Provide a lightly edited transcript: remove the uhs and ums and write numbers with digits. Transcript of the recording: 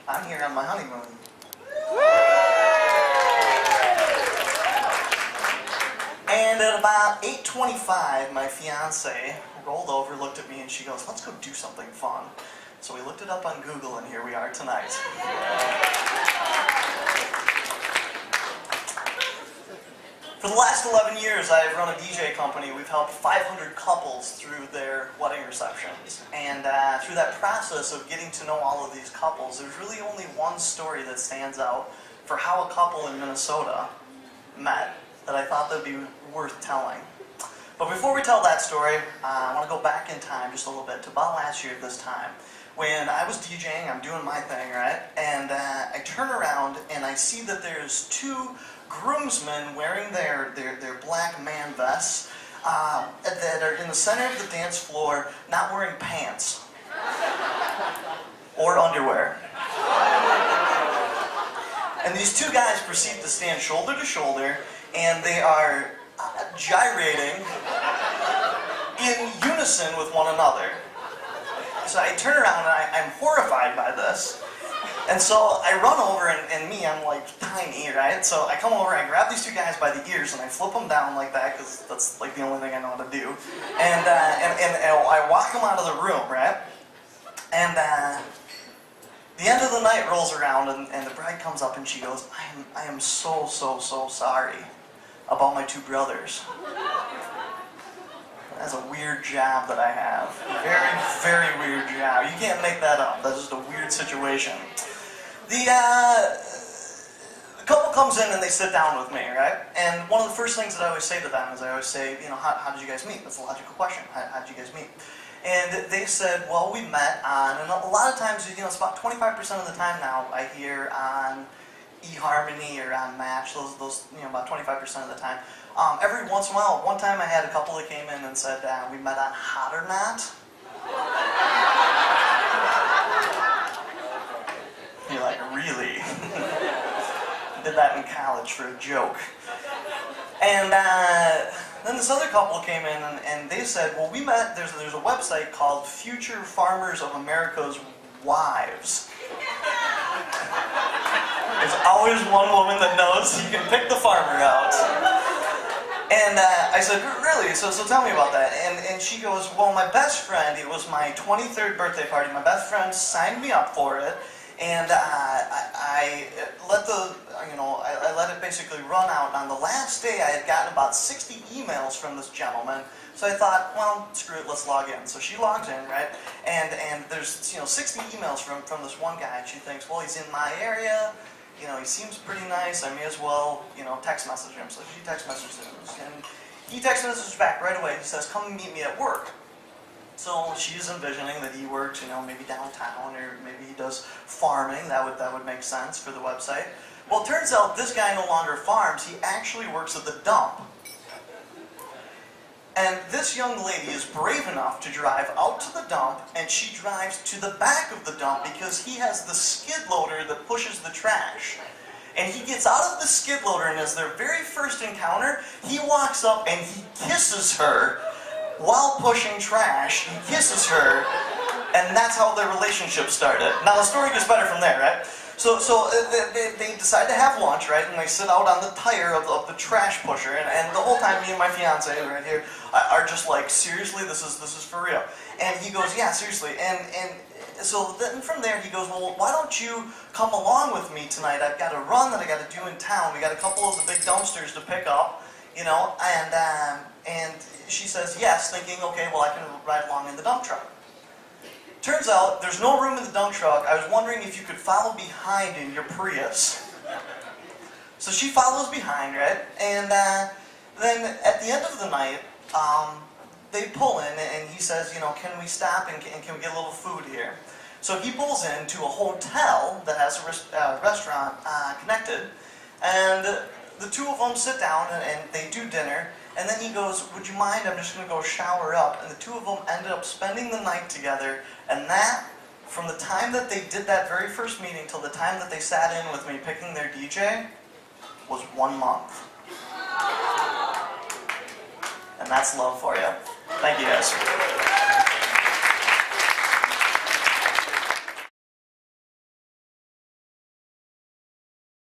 I'm here on my honeymoon. And at about 8:25, my fiance rolled over, looked at me, and she goes, let's go do something fun. So we looked it up on Google, and here we are tonight. For the last 11 years, I've run a DJ company. We've helped 500 couples through their wedding receptions. And through that process of getting to know all of these couples, there's really only one story that stands out for how a couple in Minnesota met that I thought that would be worth telling. But before we tell that story, I want to go back in time just a little bit to about last year at this time. When I was DJing, I'm doing my thing, right? And I turn around and I see that there's two groomsmen wearing their black man vests that are in the center of the dance floor, not wearing pants or underwear. And these two guys proceed to stand shoulder to shoulder, and they are gyrating in unison with one another. So I turn around and I'm horrified by this. And so I run over, and me, I'm like tiny, right? So I come over, I grab these two guys by the ears, and I flip them down like that, because that's like the only thing I know how to do. And I walk them out of the room, right? And the end of the night rolls around, and the bride comes up and she goes, I am so sorry about my two brothers. That's a weird job that I have. Very weird job. You can't make that up. That's just a weird situation. The couple comes in and they sit down with me, right? And one of the first things that I always say to them is I always say, you know, how did you guys meet? That's a logical question. How did you guys meet? And they said, well, we met on, and a lot of times, you know, it's about 25% of the time now I hear on eHarmony or on Match, those you know, about 25% of the time. Every once in a while, one time I had a couple that came in and said, we met on Hot or Not. You're like, really? Did that in college for a joke. And then this other couple came in and they said, well, we met, there's a website called Future Farmers of America's Wives. There's always one woman that knows you can pick the farmer out. And I said, really? So tell me about that. And she goes, well, my best friend, it was my 23rd birthday party, my best friend signed me up for it, and I let I let it basically run out. And on the last day, I had gotten about 60 emails from this gentleman. So I thought, well, screw it, let's log in. So she logs in, right? And there's 60 emails from this one guy, and she thinks, well, he's in my area. You know, he seems pretty nice, I may as well, text message him. So she text messages him, and he text messages back right away. He says, come meet me at work. So she's envisioning that he works, maybe downtown, or maybe he does farming. That would make sense for the website. Well, it turns out this guy no longer farms, he actually works at the dump. And this young lady is brave enough to drive out to the dump, and she drives to the back of the dump because he has the skid loader that pushes the trash. And he gets out of the skid loader, and as their very first encounter, he walks up and he kisses her while pushing trash. He kisses her, and that's how their relationship started. Now the story gets better from there, right? So they decide to have lunch, right? And they sit out on the tire of the trash pusher, and the whole time me and my fiance right here are just like, seriously, this is for real. And he goes, yeah, seriously. And so then from there he goes, well, why don't you come along with me tonight? I've got a run that I got to do in town. We got a couple of the big dumpsters to pick up, and she says yes, thinking, okay, well, I can ride along in the dump truck. Turns out, there's no room in the dump truck. I was wondering if you could follow behind in your Prius. So she follows behind, right? And then at the end of the night, they pull in, and he says, can we stop and can we get a little food here? So he pulls into a hotel that has a restaurant connected, and the two of them sit down and they do dinner. And then he goes, would you mind, I'm just going to go shower up. And the two of them ended up spending the night together. And that, from the time that they did that very first meeting till the time that they sat in with me picking their DJ, was 1 month. And that's love for you. Thank you guys.